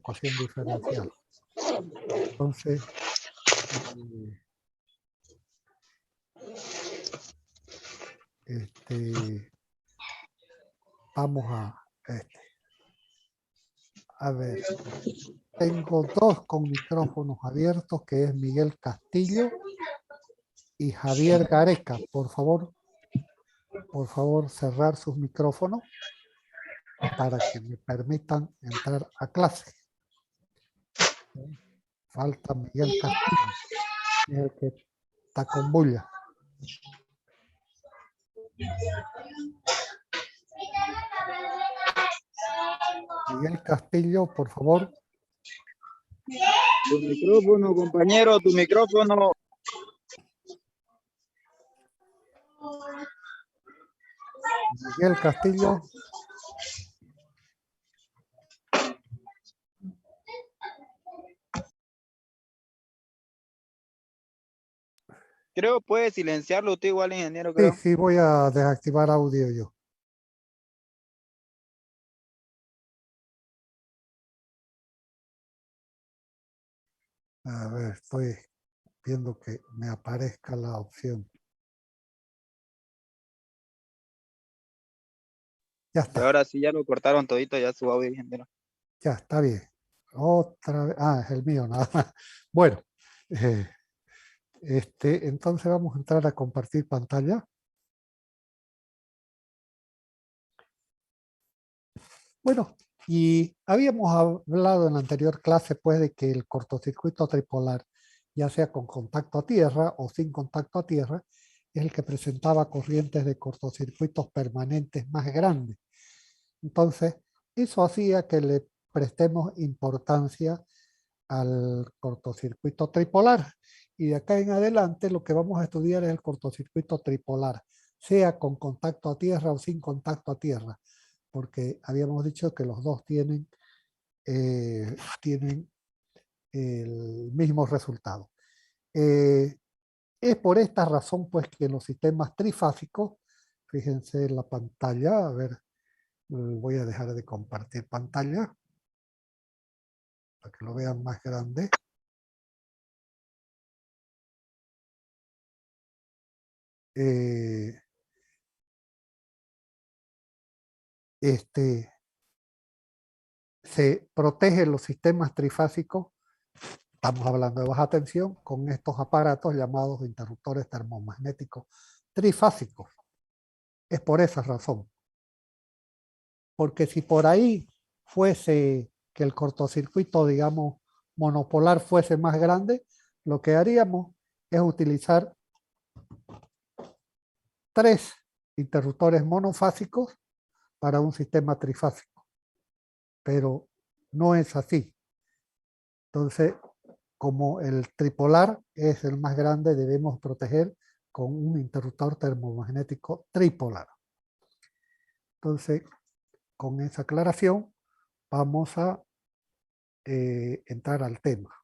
ecuación diferencial. Entonces, vamos a ver. Tengo dos con micrófonos abiertos, que es Miguel Castillo y Javier Gareca. Por favor, cerrar sus micrófonos para que me permitan entrar a clase. Falta Miguel Castillo, que es el que está con bulla. Miguel Castillo, por favor. Tu micrófono, compañero, tu micrófono. Miguel Castillo. Creo puede silenciarlo usted igual, ingeniero, creo. Sí, voy a desactivar audio yo. A ver, estoy viendo que me aparezca la opción. Ya está. Y ahora sí ya lo cortaron todito, ya su audio, ingeniero. Ya, está bien. Otra vez. Ah, es el mío, nada más. Bueno, entonces vamos a entrar a compartir pantalla. Bueno, y habíamos hablado en la anterior clase, pues, de que el cortocircuito tripolar, ya sea con contacto a tierra o sin contacto a tierra, es el que presentaba corrientes de cortocircuitos permanentes más grandes. Entonces, eso hacía que le prestemos importancia al cortocircuito tripolar. Y de acá en adelante lo que vamos a estudiar es el cortocircuito tripolar, sea con contacto a tierra o sin contacto a tierra, porque habíamos dicho que los dos tienen el mismo resultado. Es por esta razón pues que los sistemas trifásicos, fíjense en la pantalla, a ver, voy a dejar de compartir pantalla para que lo vean más grande. Se protegen los sistemas trifásicos, estamos hablando de baja tensión, con estos aparatos llamados interruptores termomagnéticos trifásicos. Es por esa razón. Porque si por ahí fuese que el cortocircuito, digamos, monopolar fuese más grande, lo que haríamos es utilizar 3 interruptores monofásicos para un sistema trifásico. Pero no es así. Entonces, como el tripolar es el más grande, debemos proteger con un interruptor termomagnético tripolar. Entonces, con esa aclaración, vamos a entrar al tema.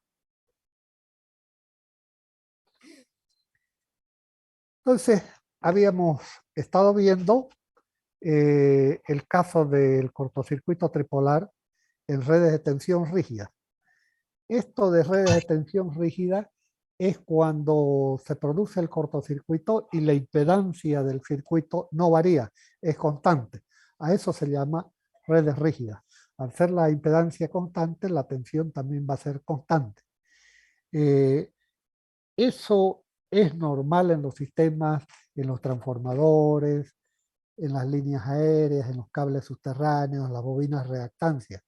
Entonces, habíamos estado viendo el caso del cortocircuito tripolar en redes de tensión rígida. Esto de redes de tensión rígida es cuando se produce el cortocircuito y la impedancia del circuito no varía, es constante. A eso se llama redes rígidas. Al ser la impedancia constante, la tensión también va a ser constante. Eso es normal en los sistemas, en los transformadores, en las líneas aéreas, en los cables subterráneos, en las bobinas reactancias.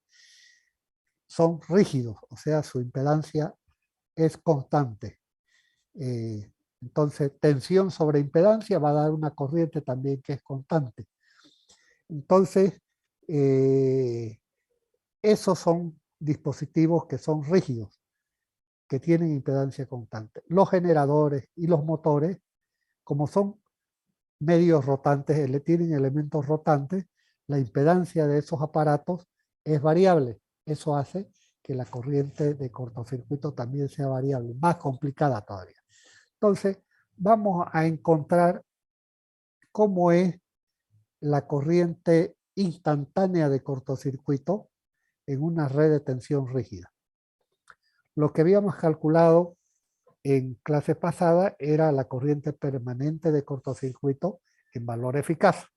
Son rígidos, o sea, su impedancia es constante. Entonces, tensión sobre impedancia va a dar una corriente también que es constante. Entonces, esos son dispositivos que son rígidos, que tienen impedancia constante. Los generadores y los motores, como son medios rotantes, tienen elementos rotantes, la impedancia de esos aparatos es variable. Eso hace que la corriente de cortocircuito también sea variable, más complicada todavía. Entonces, vamos a encontrar cómo es la corriente instantánea de cortocircuito en una red de tensión rígida. Lo que habíamos calculado en clase pasada era la corriente permanente de cortocircuito en valor eficaz.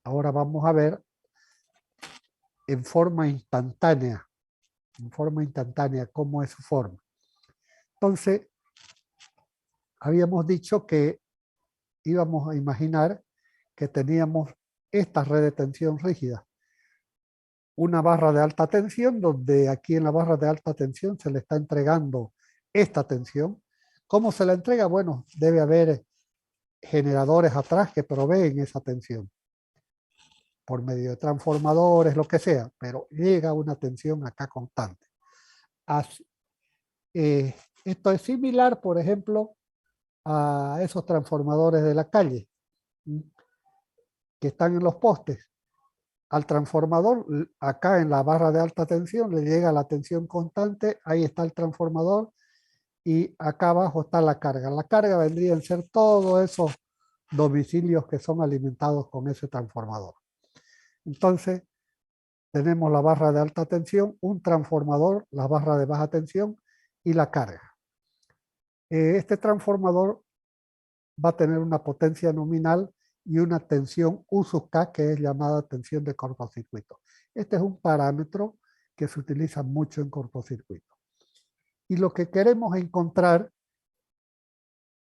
Ahora vamos a ver en forma instantánea cómo es su forma. Entonces, habíamos dicho que íbamos a imaginar que teníamos esta red de tensión rígida. Una barra de alta tensión, donde aquí en la barra de alta tensión se le está entregando esta tensión. ¿Cómo se la entrega? Bueno, debe haber generadores atrás que proveen esa tensión por medio de transformadores, lo que sea, pero llega una tensión acá constante. Así, esto es similar, por ejemplo, a esos transformadores de la calle que están en los postes. Al transformador, acá en la barra de alta tensión, le llega la tensión constante, ahí está el transformador y acá abajo está la carga. La carga vendría a ser todos esos domicilios que son alimentados con ese transformador. Entonces, tenemos la barra de alta tensión, un transformador, la barra de baja tensión y la carga. Este transformador va a tener una potencia nominal y una tensión U sub K, que es llamada tensión de cortocircuito. Este es un parámetro que se utiliza mucho en cortocircuito. Y lo que queremos encontrar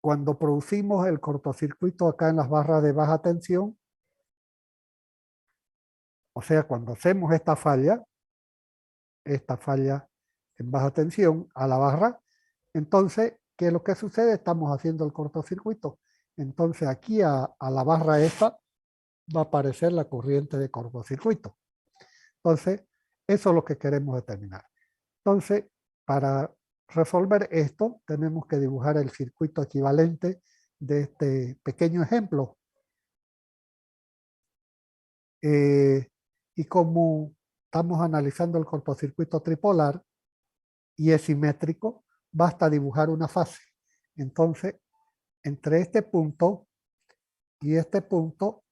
cuando producimos el cortocircuito acá en las barras de baja tensión, o sea, cuando hacemos esta falla en baja tensión a la barra, entonces, ¿qué es lo que sucede? Estamos haciendo el cortocircuito. Entonces, aquí a la barra esta va a aparecer la corriente de cortocircuito. Entonces, eso es lo que queremos determinar. Entonces, para resolver esto, tenemos que dibujar el circuito equivalente de este pequeño ejemplo. Y como estamos analizando el cortocircuito tripolar y es simétrico, basta dibujar una fase. Entonces, entre este punto y este punto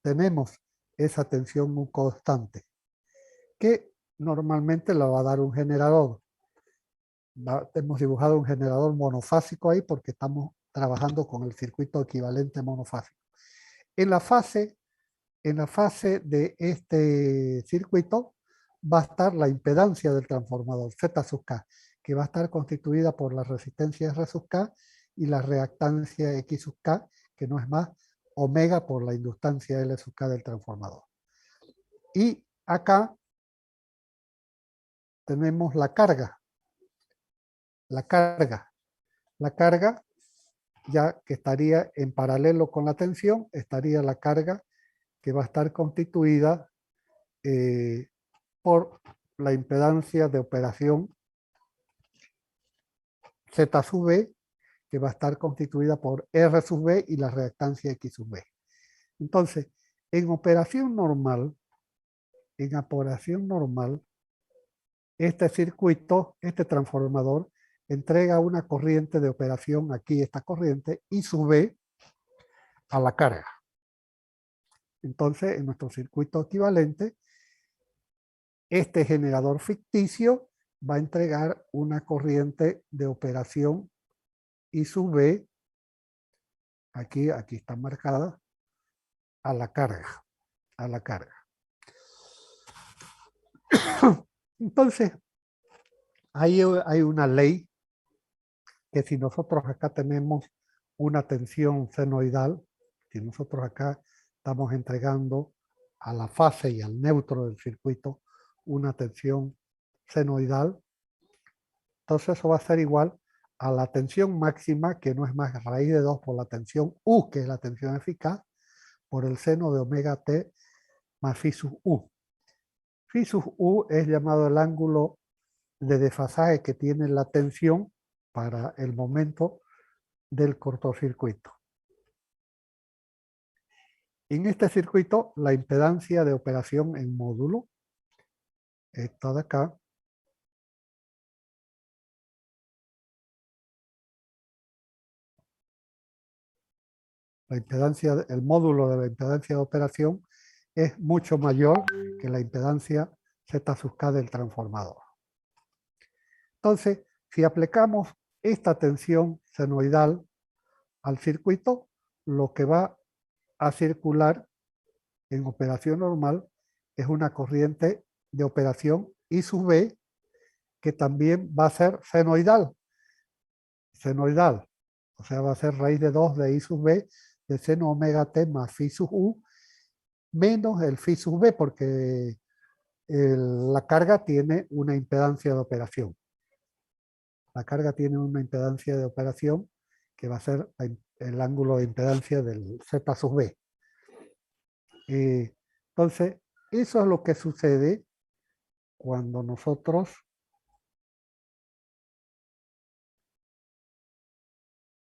tenemos esa tensión U constante, que normalmente la va a dar un generador. Hemos dibujado un generador monofásico ahí porque estamos trabajando con el circuito equivalente monofásico. En la fase de este circuito va a estar la impedancia del transformador, Z sub K, que va a estar constituida por la resistencia R sub K y la reactancia X sub K, que no es más omega por la inductancia L sub K del transformador. Y acá tenemos la carga. La carga, ya que estaría en paralelo con la tensión, estaría la carga que va a estar constituida por la impedancia de operación Z sub B, que va a estar constituida por R sub B y la reactancia X sub B. Entonces, en operación normal, este circuito, este transformador, entrega una corriente de operación, aquí esta corriente, I sub B a la carga. Entonces, en nuestro circuito equivalente, este generador ficticio va a entregar una corriente de operación I sub B, aquí está marcada, a la carga. Entonces, ahí hay una ley que si nosotros acá tenemos una tensión senoidal, si nosotros acá estamos entregando a la fase y al neutro del circuito una tensión senoidal, entonces eso va a ser igual a la tensión máxima, que no es más raíz de 2 por la tensión U, que es la tensión eficaz, por el seno de omega T más phi sub U. Phi sub U es llamado el ángulo de desfasaje que tiene la tensión para el momento del cortocircuito. En este circuito, la impedancia de operación en módulo, esta de acá, el módulo de la impedancia de operación es mucho mayor que la impedancia Z sub K del transformador. Entonces, si aplicamos esta tensión senoidal al circuito, lo que va a circular en operación normal es una corriente de operación I sub B, que también va a ser senoidal. Senoidal. O sea, va a ser raíz de 2 de I sub B de seno omega T más phi sub U menos el phi sub B, porque la carga tiene una impedancia de operación. La carga tiene una impedancia de operación que va a ser el ángulo de impedancia del Z sub B. Entonces, eso es lo que sucede cuando nosotros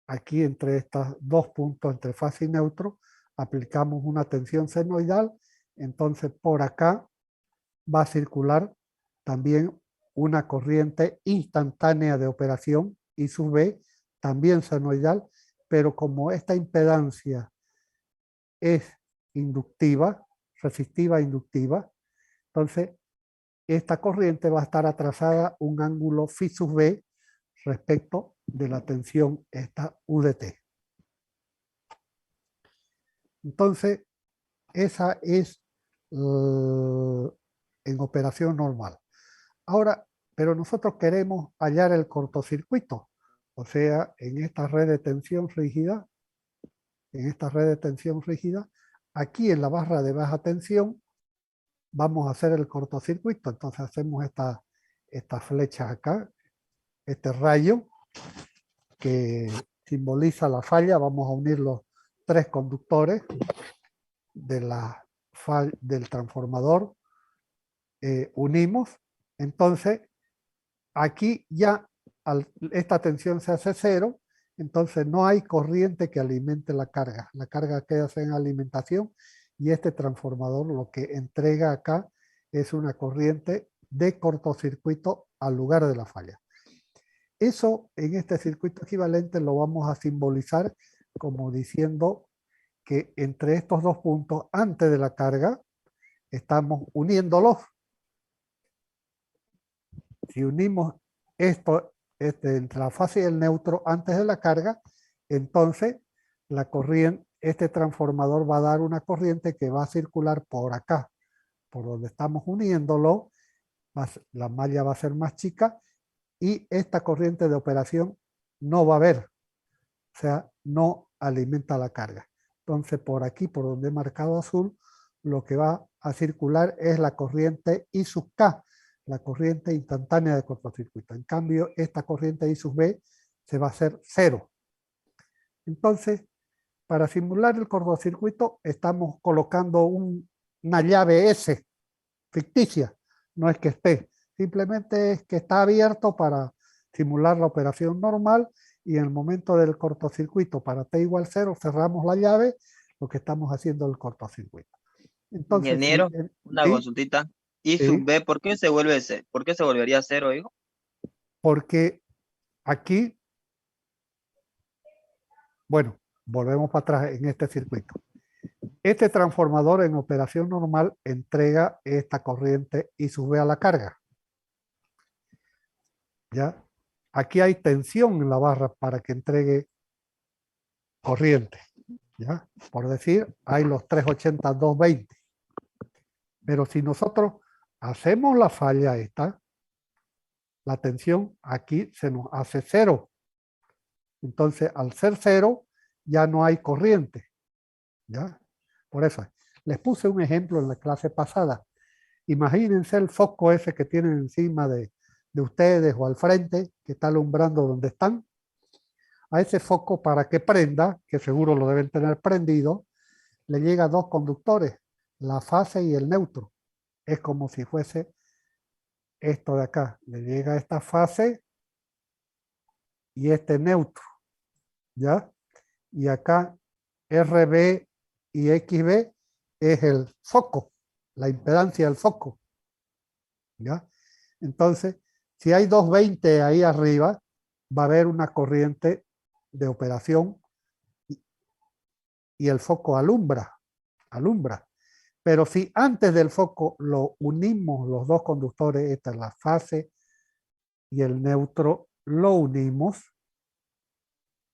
aquí entre estos dos puntos, entre fase y neutro, aplicamos una tensión senoidal. Entonces, por acá va a circular también una corriente instantánea de operación, I sub B, también senoidal, pero como esta impedancia es inductiva, resistiva inductiva, entonces esta corriente va a estar atrasada un ángulo phi sub B respecto de la tensión esta UDT. Entonces, esa es en operación normal. Ahora, pero nosotros queremos hallar el cortocircuito, o sea, en esta red de tensión rígida, aquí en la barra de baja tensión, vamos a hacer el cortocircuito. Entonces hacemos esta flecha acá, este rayo que simboliza la falla. Vamos a unir los tres conductores del transformador. Unimos. Entonces, aquí ya esta tensión se hace cero, entonces no hay corriente que alimente la carga. La carga queda en alimentación y este transformador lo que entrega acá es una corriente de cortocircuito al lugar de la falla. Eso en este circuito equivalente lo vamos a simbolizar como diciendo que entre estos dos puntos antes de la carga estamos uniéndolos. Si unimos esto entre la fase y el neutro antes de la carga, entonces la corriente, este transformador va a dar una corriente que va a circular por acá, por donde estamos uniéndolo, la malla va a ser más chica y esta corriente de operación no va a haber, o sea, no alimenta la carga. Entonces por aquí, por donde he marcado azul, lo que va a circular es la corriente I sub K, la corriente instantánea de cortocircuito. En cambio, esta corriente I sub B se va a hacer cero. Entonces, para simular el cortocircuito, estamos colocando una llave S ficticia. No es que esté, simplemente es que está abierto para simular la operación normal y en el momento del cortocircuito para T igual 0 cerramos la llave, lo que estamos haciendo el cortocircuito. Entonces, Ingeniero, una ¿sí? consultita. I sub Sí, B, ¿por qué se vuelve ¿Por qué se volvería cero, hijo? porque aquí, bueno, volvemos para atrás en este circuito. Este transformador en operación normal entrega esta corriente y sube a la carga. ¿Ya? Aquí hay tensión en la barra para que entregue corriente. ¿Ya? Por decir, hay los 380, 220. Pero si nosotros hacemos la falla esta, la tensión aquí se nos hace cero. Entonces, al ser cero, ya no hay corriente. ¿Ya? Por eso, les puse un ejemplo en la clase pasada. Imagínense el foco ese que tienen encima de ustedes o al frente, que está alumbrando donde están. A ese foco, para que prenda, que seguro lo deben tener prendido, le llega dos conductores, la fase y el neutro. Es como si fuese esto de acá. Le llega esta fase y este neutro. ¿Ya? Y acá RB y XB es el foco, la impedancia del foco. ¿Ya? Entonces, si hay 220 ahí arriba, va a haber una corriente de operación y el foco alumbra. Pero si antes del foco lo unimos los dos conductores, esta es la fase y el neutro, lo unimos,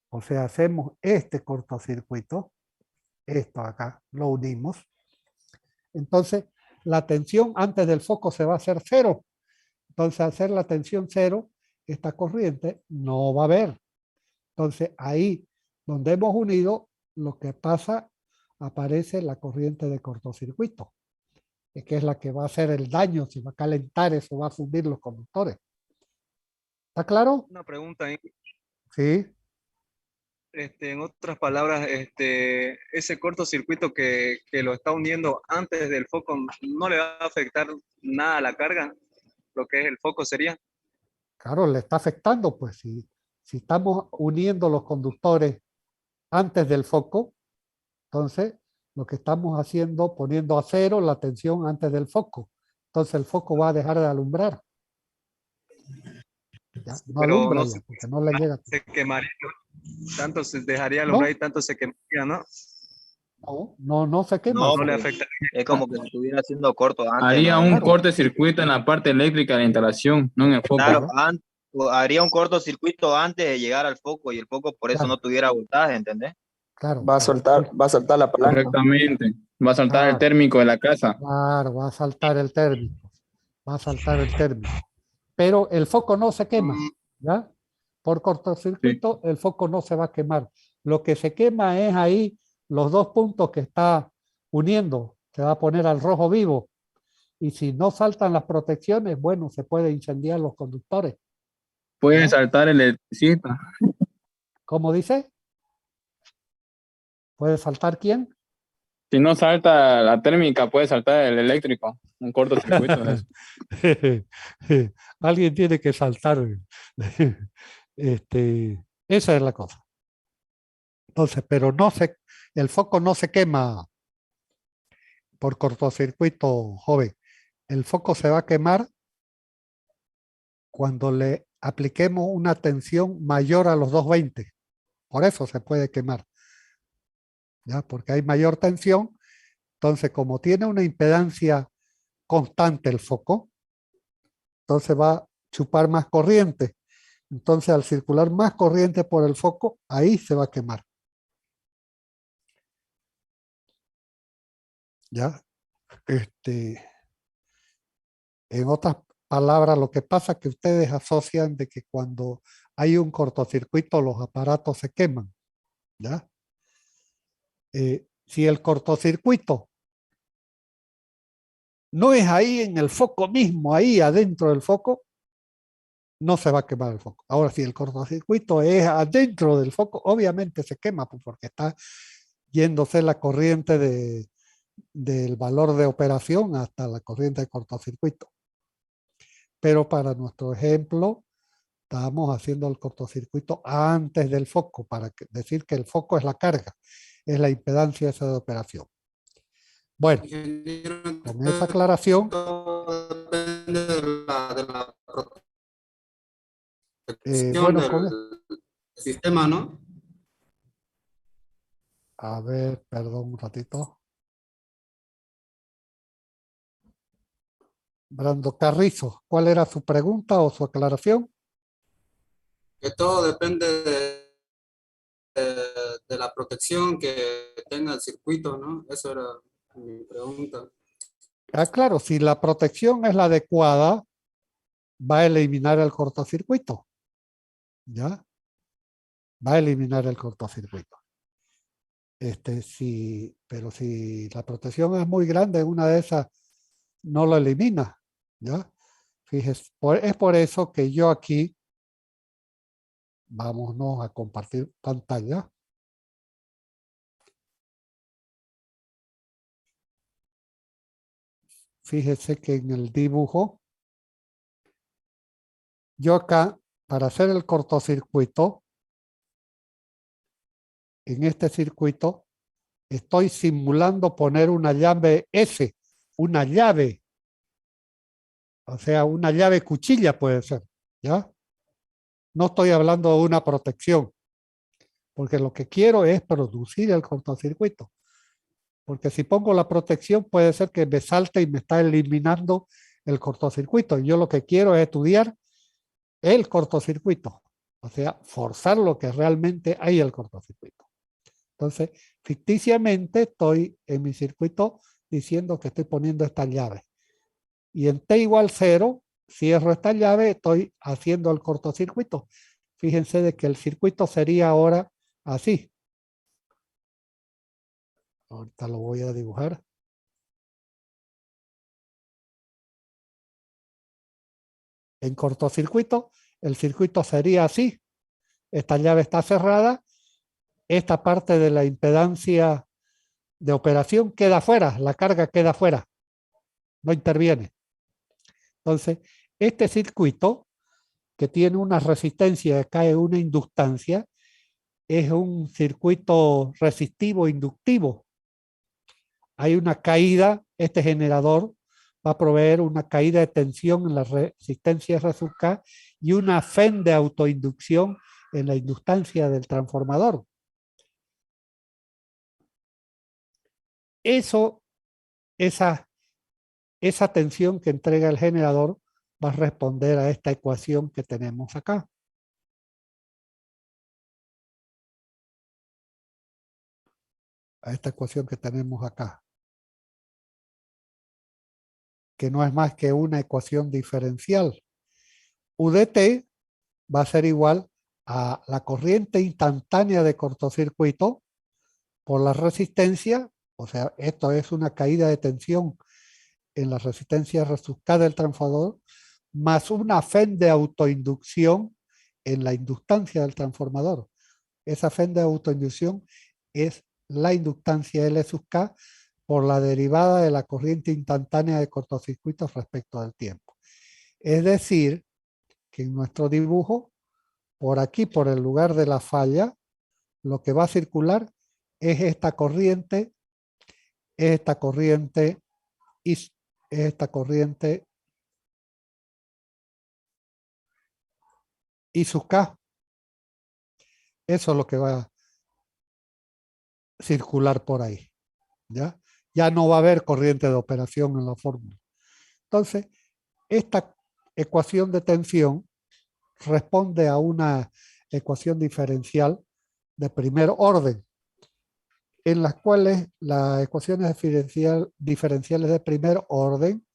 o sea, hacemos este cortocircuito, esto acá, lo unimos. Entonces, la tensión antes del foco se va a hacer cero. Entonces, al ser la tensión cero, esta corriente no va a haber. Entonces, ahí donde hemos unido, lo que pasa, aparece la corriente de cortocircuito, que es la que va a hacer el daño, si va a calentar eso, va a fundir los conductores. ¿Está claro? Una pregunta ahí. Sí, En otras palabras, ese cortocircuito que lo está uniendo antes del foco no le va a afectar nada a la carga, lo que es el foco sería. claro, le está afectando, pues si estamos uniendo los conductores antes del foco, entonces lo que estamos haciendo, poniendo a cero la tensión antes del foco. Entonces el foco va a dejar de alumbrar. Ya, no Pero alumbra no ya, porque no le llega. se quemaría, tanto se dejaría alumbrar No, y tanto se quemaría, ¿no? no se quema el No, No le foco. pues afecta. es como que se estuviera haciendo corto antes, Haría ¿no? un Claro, cortocircuito en la parte eléctrica de la instalación, no en el foco. Claro, claro, haría un cortocircuito antes de llegar al foco y el foco por eso no claro, tuviera voltaje, ¿entendés? claro, Va a claro. soltar, va a saltar la palanca. Correctamente. Va a saltar el Claro, térmico de la casa. claro, va a saltar el térmico. Va a saltar el térmico. Pero el foco no se quema, Mm, ¿ya? Por Sí. cortocircuito, el foco no se va a quemar. Lo que se quema es ahí los dos puntos que está uniendo. Se va a poner al rojo vivo. Y si no saltan las protecciones, bueno, se puede incendiar los conductores. Puede ¿Ya? saltar el electricista. ¿Cómo dice? ¿Puede saltar quién? Si no salta la térmica, puede saltar el eléctrico. Un cortocircuito es. Alguien tiene que saltar. Esa es la cosa. Entonces, pero el foco no se quema por cortocircuito, joven. El foco se va a quemar cuando le apliquemos una tensión mayor a los 220. Por eso se puede quemar, ¿ya? Porque hay mayor tensión. Entonces, como tiene una impedancia constante el foco, entonces va a chupar más corriente. Entonces, al circular más corriente por el foco, ahí se va a quemar. ¿Ya? En otras palabras, lo que pasa es que ustedes asocian de que cuando hay un cortocircuito, los aparatos se queman. ¿Ya? Si el cortocircuito no es ahí en el foco mismo, ahí adentro del foco, no se va a quemar el foco. Ahora, si el cortocircuito es adentro del foco, obviamente se quema pues, porque está yéndose la corriente del valor de operación hasta la corriente de cortocircuito. Pero para nuestro ejemplo, estamos haciendo el cortocircuito antes del foco, para decir que el foco es la carga, es la impedancia esa de operación. Bueno, con esa aclaración, Depende de la protección bueno, del sistema, ¿no? a ver, perdón un ratito. Brando Carrizo, ¿cuál era su pregunta o su aclaración? Que todo depende de la protección que tenga el circuito, ¿no? Eso era mi pregunta. Ah, claro, si la protección es la adecuada, va a eliminar el cortocircuito. ¿Ya? Va a eliminar el cortocircuito. Sí, pero si la protección es muy grande, una de esas no lo elimina. ¿Ya? Fíjese, es por eso que yo aquí, vámonos a compartir pantalla. Fíjese que en el dibujo, yo acá, para hacer el cortocircuito, en este circuito, estoy simulando poner una llave S, una llave, o sea, una llave cuchilla puede ser, ¿ya? No estoy hablando de una protección, porque lo que quiero es producir el cortocircuito. Porque si pongo la protección puede ser que me salte y me está eliminando el cortocircuito. Yo lo que quiero es estudiar el cortocircuito. O sea, forzar lo que realmente hay el cortocircuito. Entonces, ficticiamente estoy en mi circuito diciendo que estoy poniendo esta llave. Y en T igual 0, cierro esta llave, estoy haciendo el cortocircuito. Fíjense de que el circuito sería ahora así. Ahorita lo voy a dibujar. En cortocircuito, el circuito sería así. Esta llave está cerrada. Esta parte de la impedancia de operación queda fuera. La carga queda fuera. No interviene. Entonces, este circuito que tiene una resistencia, acá es una inductancia, es un circuito resistivo inductivo. Hay una caída, este generador va a proveer una caída de tensión en la resistencia R sub K y una FEN de autoinducción en la inductancia del transformador. Esa tensión que entrega el generador va a responder a esta ecuación que tenemos acá. A esta ecuación que tenemos acá. Que no es más que una ecuación diferencial. UDT va a ser igual a la corriente instantánea de cortocircuito por la resistencia, o sea, esto es una caída de tensión en la resistencia resultante del transformador, más una FEN de autoinducción en la inductancia del transformador. Esa FEN de autoinducción es la inductancia L sub K por la derivada de la corriente instantánea de cortocircuito respecto al tiempo. Es decir, que en nuestro dibujo, por aquí, por el lugar de la falla, lo que va a circular es esta corriente y esta corriente I sub K. Eso es lo que va a circular por ahí. ¿Ya? Ya no va a haber corriente de operación en la fórmula. Entonces, esta ecuación de tensión responde a una ecuación diferencial de primer orden, en las cuales las ecuaciones diferenciales de primer orden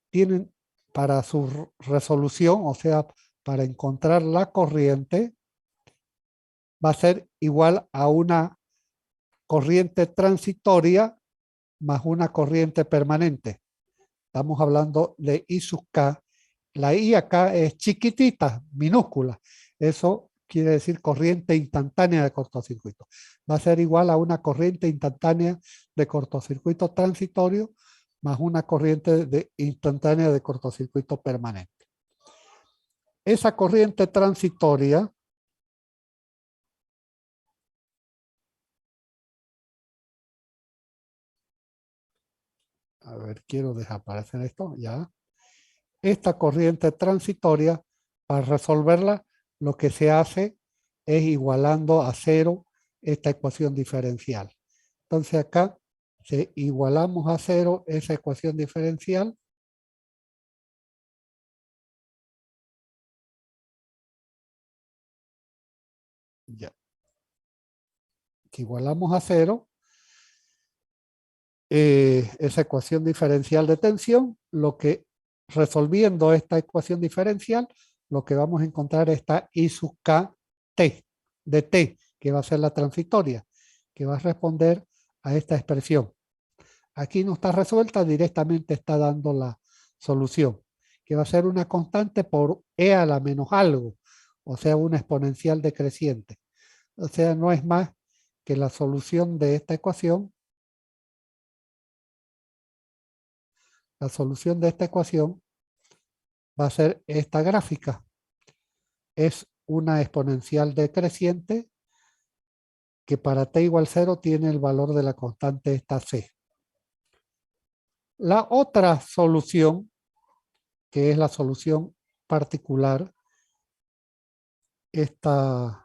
tienen para su resolución, o sea, para encontrar la corriente, va a ser igual a una corriente transitoria más una corriente permanente. Estamos hablando de I sub K. La I acá es chiquitita, minúscula. Eso quiere decir corriente instantánea de cortocircuito. Va a ser igual a una corriente instantánea de cortocircuito transitorio más una corriente instantánea de cortocircuito permanente. Esa corriente transitoria a ver, quiero desaparecer esto, ya. Esta corriente transitoria, para resolverla, lo que se hace es igualando a cero esta ecuación diferencial. Entonces acá, si igualamos a cero esa ecuación diferencial, ya, que igualamos a cero, esa ecuación diferencial de tensión, lo que resolviendo esta ecuación diferencial, lo que vamos a encontrar es esta I sub K T, de T, que va a ser la transitoria, que va a responder a esta expresión. Aquí no está resuelta, directamente está dando la solución, que va a ser una constante por E a la menos algo, o sea, una exponencial decreciente. O sea, no es más que la solución de esta ecuación. La solución de esta ecuación va a ser esta gráfica. Es una exponencial decreciente que para t igual 0 tiene el valor de la constante esta c. La otra solución, que es la solución particular, esta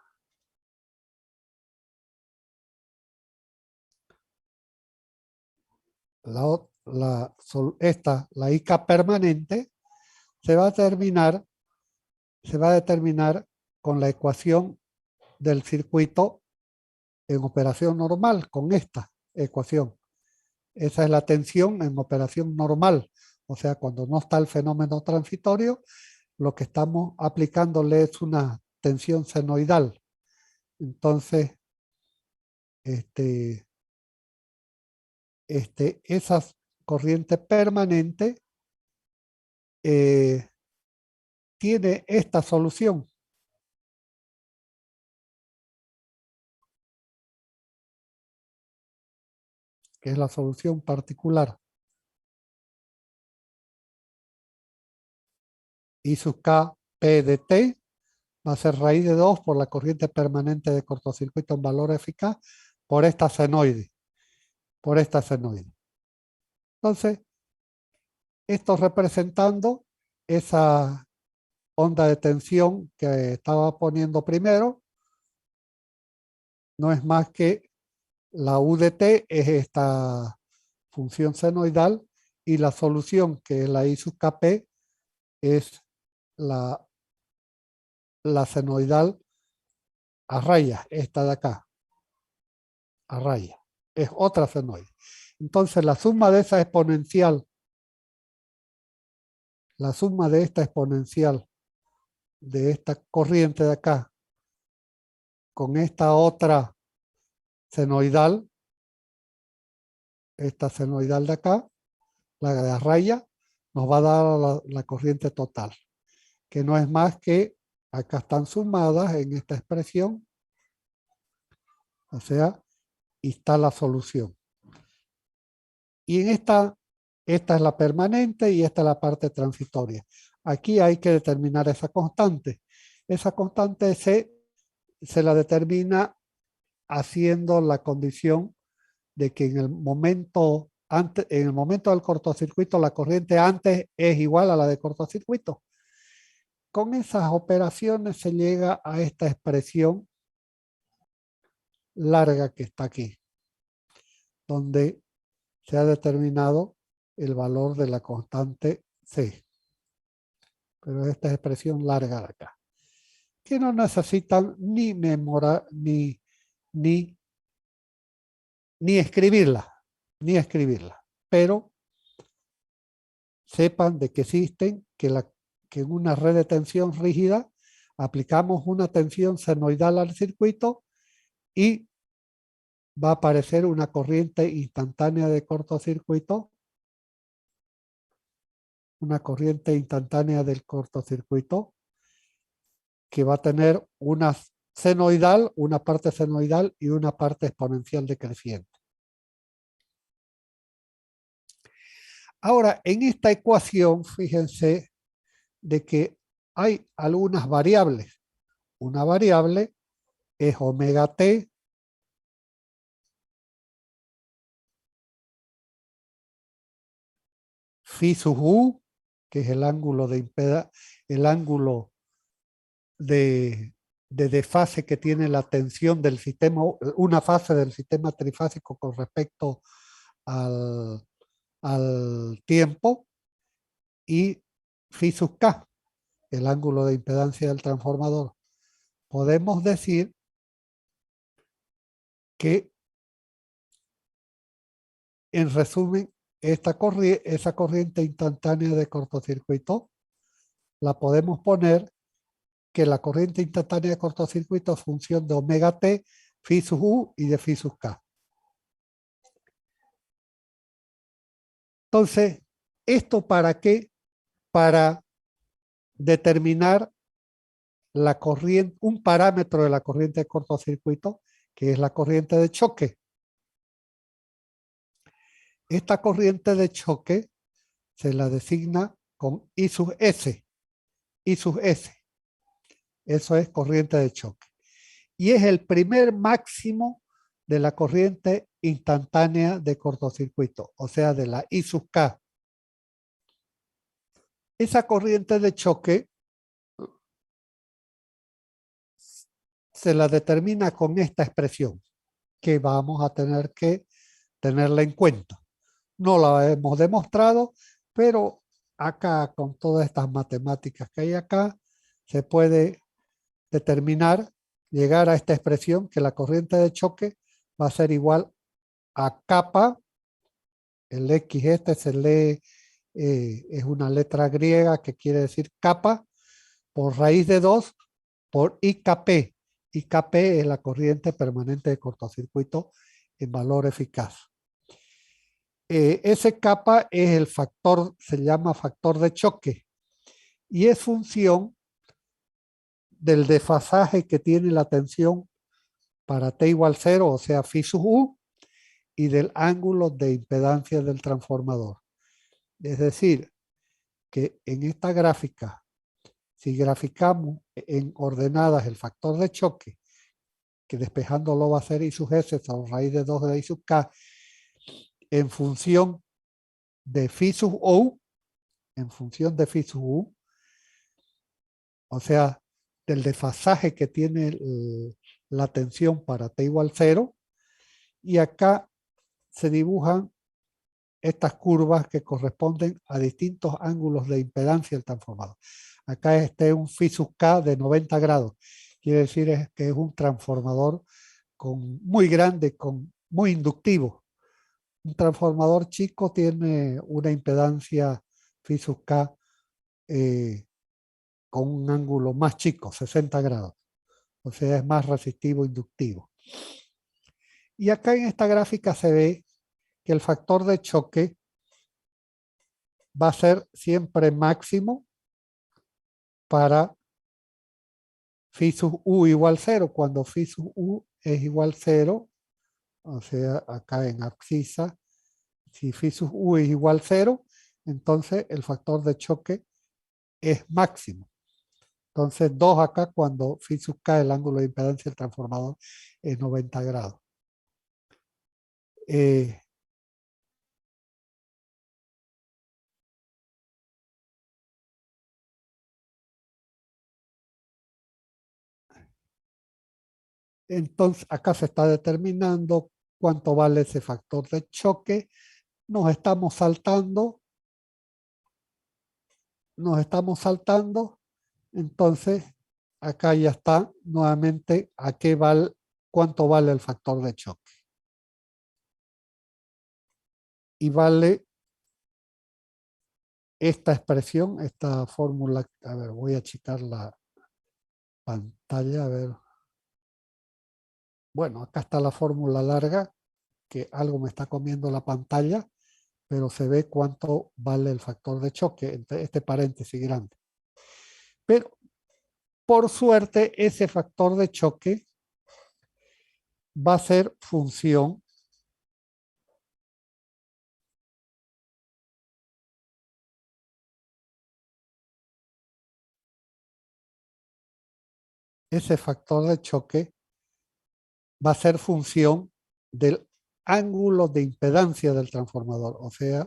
la IK permanente, se va a determinar con la ecuación del circuito en operación normal, con esta ecuación. Esa es la tensión en operación normal. O sea, cuando no está el fenómeno transitorio, lo que estamos aplicándole es una tensión senoidal. Entonces, esa corriente permanente tiene esta solución. Que es la solución particular. I sub K P de T va a ser raíz de 2 por la corriente permanente de cortocircuito en valor eficaz por esta senoide. Entonces, esto representando esa onda de tensión que estaba poniendo primero, no es más que la U de T es esta función senoidal y la solución, que es la I sub Kp, es la senoidal a raya, esta de acá, a raya, es otra senoide. Entonces la suma de esa exponencial, la suma de esta exponencial, de esta corriente de acá, con esta otra senoidal, esta senoidal de acá, la de a raya, nos va a dar la corriente total, que no es más que, acá están sumadas en esta expresión, o sea, y está la solución. Y en esta es la permanente y esta es la parte transitoria. Aquí hay que determinar esa constante. Esa constante se la determina haciendo la condición de que en el momento del cortocircuito la corriente antes es igual a la de cortocircuito. Con esas operaciones se llega a esta expresión larga que está aquí, donde se ha determinado el valor de la constante C. Pero esta expresión larga de acá, que no necesitan ni memorar, ni escribirla, pero sepan de que existen, que en una red de tensión rígida aplicamos una tensión senoidal al circuito y va a aparecer una corriente instantánea de cortocircuito, que va a tener una parte senoidal y una parte exponencial decreciente. Ahora, en esta ecuación, fíjense de que hay algunas variables. Una variable es omega t phi sub u, que es el ángulo de desfase que tiene la tensión del sistema, una fase del sistema trifásico con respecto al tiempo, y phi sub k, el ángulo de impedancia del transformador. Podemos decir que, en resumen, esa corriente instantánea de cortocircuito la podemos poner que la corriente instantánea de cortocircuito es función de omega t, phi sub u y de phi sub k. Entonces, ¿esto para qué? Para determinar la corriente, un parámetro de la corriente de cortocircuito, que es la corriente de choque. Esta corriente de choque se la designa con I sub S. I sub S. Eso es corriente de choque. Y es el primer máximo de la corriente instantánea de cortocircuito, o sea, de la I sub K. Esa corriente de choque se la determina con esta expresión, que vamos a tener que tenerla en cuenta. no la hemos demostrado, pero acá con todas estas matemáticas que hay acá, se puede determinar, llegar a esta expresión que la corriente de choque va a ser igual a kappa, el X este se lee, es una letra griega que quiere decir kappa, por raíz de 2 por IKP. IKP es la corriente permanente de cortocircuito en valor eficaz. Ese kappa es el factor, se llama factor de choque y es función del desfasaje que tiene la tensión para T igual 0, o sea, phi sub U, y del ángulo de impedancia del transformador. Es decir, que en esta gráfica, si graficamos en ordenadas el factor de choque, que despejándolo va a ser I sub S a raíz de 2 de I sub K, en función de phi sub U, en función de phi sub U, o sea, del desfasaje que tiene la tensión para T igual 0, y acá se dibujan estas curvas que corresponden a distintos ángulos de impedancia del transformador. Acá este es un phi sub K de 90 grados, quiere decir que es un transformador muy grande, muy inductivo. Un transformador chico tiene una impedancia phi sub K con un ángulo más chico, 60 grados. O sea, es más resistivo inductivo. Y acá en esta gráfica se ve que el factor de choque va a ser siempre máximo para phi sub U igual 0. Cuando phi sub U es igual 0, o sea, acá en abscisa, si phi sub U es igual 0, entonces el factor de choque es máximo. Entonces 2 acá cuando phi sub K, el ángulo de impedancia del transformador, es 90 grados. Entonces acá se está determinando cuánto vale ese factor de choque. Nos estamos saltando. Entonces acá ya está nuevamente a qué vale, cuánto vale el factor de choque. Y vale esta expresión, esta fórmula. A ver, voy a achicar la pantalla, a ver. Bueno, acá está la fórmula larga, que algo me está comiendo la pantalla, pero se ve cuánto vale el factor de choque, entre este paréntesis grande. Pero, por suerte, ese factor de choque va a ser función del ángulo de impedancia del transformador, o sea,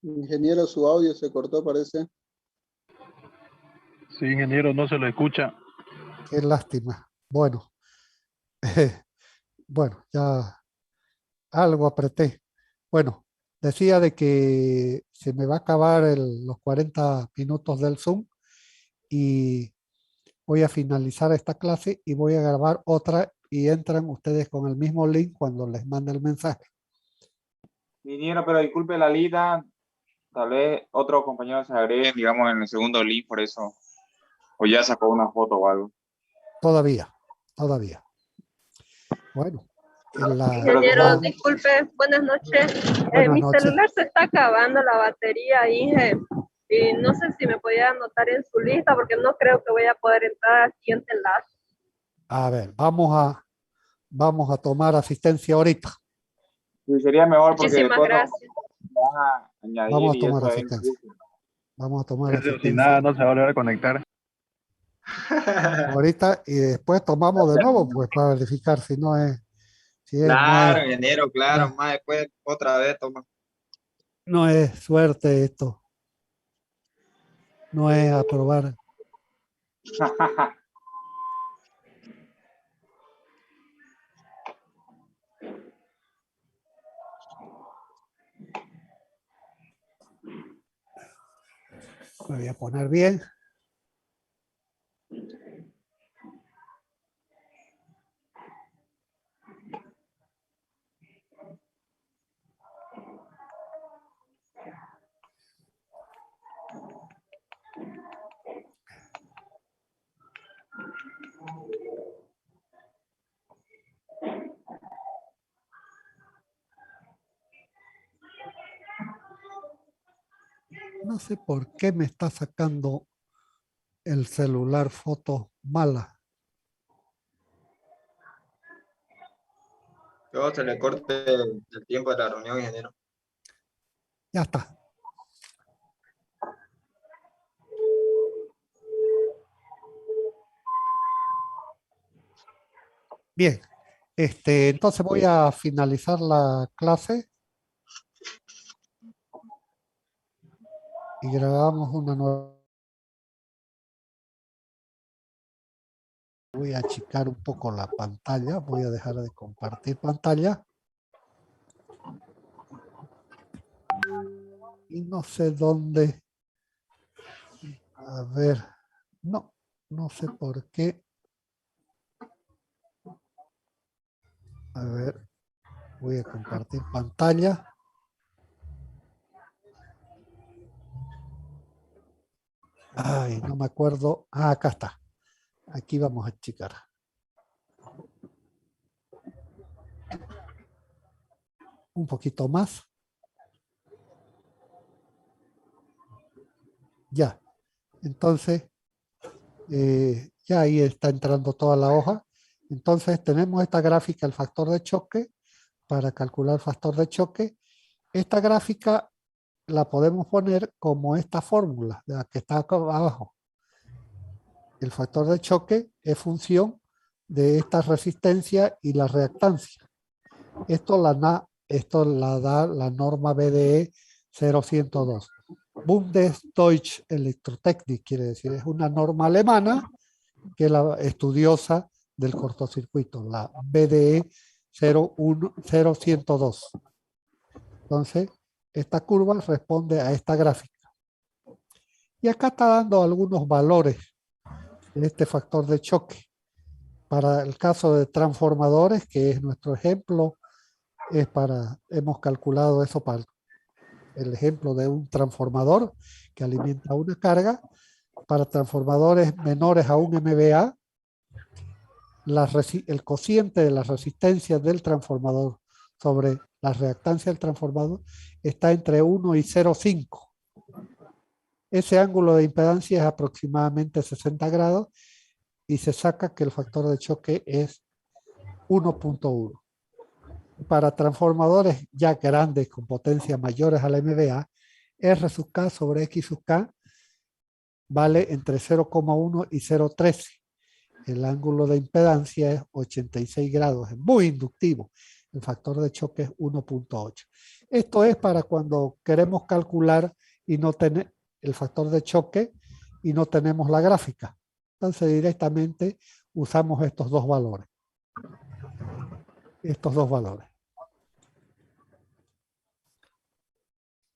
Ingeniero, su audio se cortó, parece. Sí, ingeniero, no se lo escucha. qué lástima. Bueno, bueno, ya algo apreté. Bueno, decía de que se me va a acabar los 40 minutos del Zoom y voy a finalizar esta clase y voy a grabar otra y entran ustedes con el mismo link cuando les mande el mensaje. Ingeniero, pero disculpe la lida, tal vez otros compañeros se agreguen, digamos, en el segundo link, por eso. O ya sacó una foto o algo. Todavía. Bueno. Ingeniero, disculpe, buenas noches. Mi celular se está acabando la batería, Inge, y no sé si me podía anotar en su lista porque no creo que voy a poder entrar al siguiente enlace. A ver, vamos vamos a tomar asistencia ahorita. Sí, sería mejor porque Muchísimas después gracias. van a añadir Vamos a y tomar eso es asistencia. injusto. Vamos a tomar Eso sin asistencia nada no se va a volver a conectar. ahorita y después tomamos de nuevo, pues para verificar si no es, Claro, ingeniero, claro, más después otra vez toma. no es suerte esto. No es aprobar. Me voy a poner bien. No sé por qué me está sacando el celular fotos malas. Luego se le corte el tiempo de la reunión, ingeniero. Ya está. Bien. Entonces voy a finalizar la clase y grabamos una nueva. Voy a achicar un poco la pantalla. Voy a dejar de compartir pantalla. Y no sé dónde. A ver. No sé por qué. A ver. Voy a compartir pantalla. Ay, no me acuerdo. Ah, acá está. Aquí vamos a achicar. Un poquito más. Ya. Entonces, ya ahí está entrando toda la hoja. Entonces, tenemos esta gráfica, el factor de choque, para calcular el factor de choque. Esta gráfica la podemos poner como esta fórmula, de la que está acá abajo. El factor de choque es función de esta resistencia y la reactancia. Esto la da la norma BDE 0102. Bundesdeutsche Elektrotechnik quiere decir, es una norma alemana que es la estudiosa del cortocircuito, la BDE 0102. Entonces, esta curva responde a esta gráfica. Y acá está dando algunos valores de este factor de choque. Para el caso de transformadores, que es nuestro ejemplo, hemos calculado eso para el ejemplo de un transformador que alimenta una carga. Para transformadores menores a 1 MVA, el cociente de la resistencia del transformador sobre la reactancia del transformador está entre 1 y 0,5. Ese ángulo de impedancia es aproximadamente 60 grados y se saca que el factor de choque es 1.1. Para transformadores ya grandes con potencias mayores a la MVA, R sub K sobre X sub K vale entre 0,1 y 0,13. El ángulo de impedancia es 86 grados, es muy inductivo. El factor de choque es 1.8. Esto es para cuando queremos calcular y no tener el factor de choque y no tenemos la gráfica. Entonces directamente usamos estos dos valores.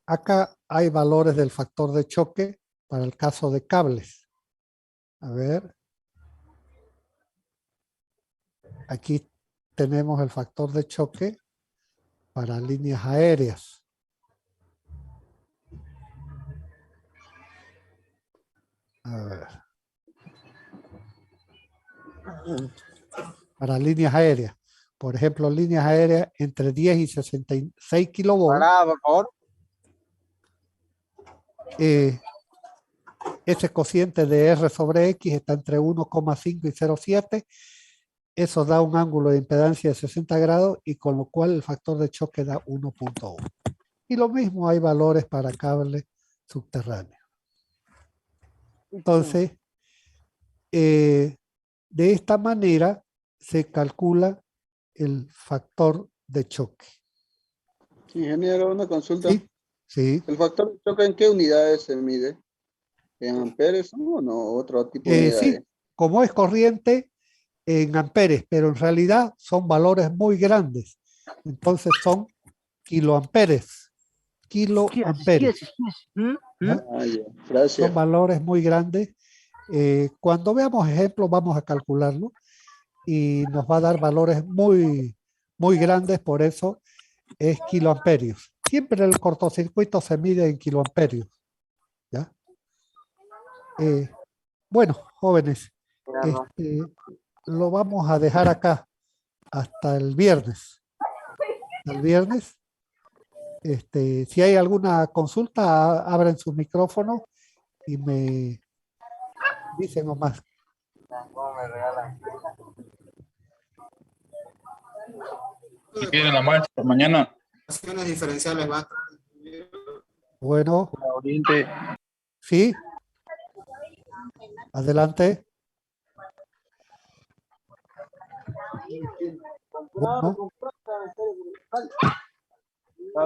Acá hay valores del factor de choque para el caso de cables. A ver. Aquí tenemos el factor de choque para líneas aéreas. A ver. Para líneas aéreas. Por ejemplo, líneas aéreas entre 10 y 66 kilovolts. Por favor. Ese cociente de R sobre X está entre 1,5 y 0,7. Eso da un ángulo de impedancia de 60 grados y con lo cual el factor de choque da 1.1. Y lo mismo hay valores para cable subterráneo. Entonces, de esta manera se calcula el factor de choque. Ingeniero, una consulta. Sí, sí. ¿El factor de choque en qué unidades se mide? ¿En amperes o no? ¿Otro tipo de unidades? Sí, como es corriente en amperes, pero en realidad son valores muy grandes. Entonces son kiloamperes. Kiloamperes. ¿Ah? Gracias. Son valores muy grandes. Cuando veamos ejemplos vamos a calcularlo y nos va a dar valores muy, muy grandes, por eso es kiloamperios. Siempre el cortocircuito se mide en kiloamperios. ¿Ya? Bueno, jóvenes, lo vamos a dejar acá hasta el viernes. El viernes. Si hay alguna consulta, abren su micrófono y me dicen nomás. Si quieren la marcha mañana. Ecuaciones diferenciales va a estar. Bueno, Oriente. sí. Adelante. Bueno,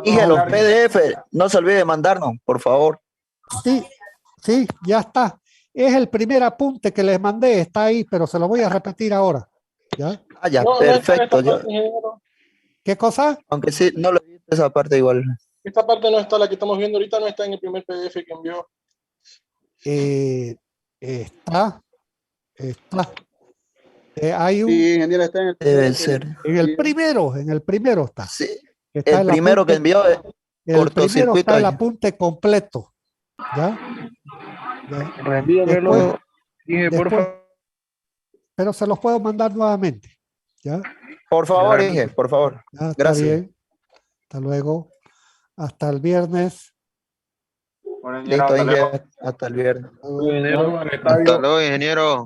Dije los PDF, no se olvide de mandarnos, por favor. sí, sí, ya está. Es el primer apunte que les mandé, está ahí, pero se lo voy a repetir ahora. ¿Ya? Ah, ya, No, perfecto. no está esta parte, ingeniero. ¿Qué cosa? Aunque sí, no lo he visto esa parte igual. Esta parte no está, la que estamos viendo ahorita no está en el primer PDF que envió. Está. Hay un, Sí, ingeniero, está en el Debe ser. en el primero está. Sí. Está El primero que envió es el primero cortocircuito. está el apunte completo. ¿Ya? ¿Ya? Reenvíamelo, Después- dije, por después- favor. pero se los puedo mandar nuevamente. ¿Ya? Por favor, Inge, por favor. Ya, está Gracias. bien. Hasta luego. Hasta el viernes. Bueno, ingeniero, Listo, hasta luego. Inge. Hasta el viernes. Hasta luego. Ingeniero, al estadio. Hasta luego, ingeniero.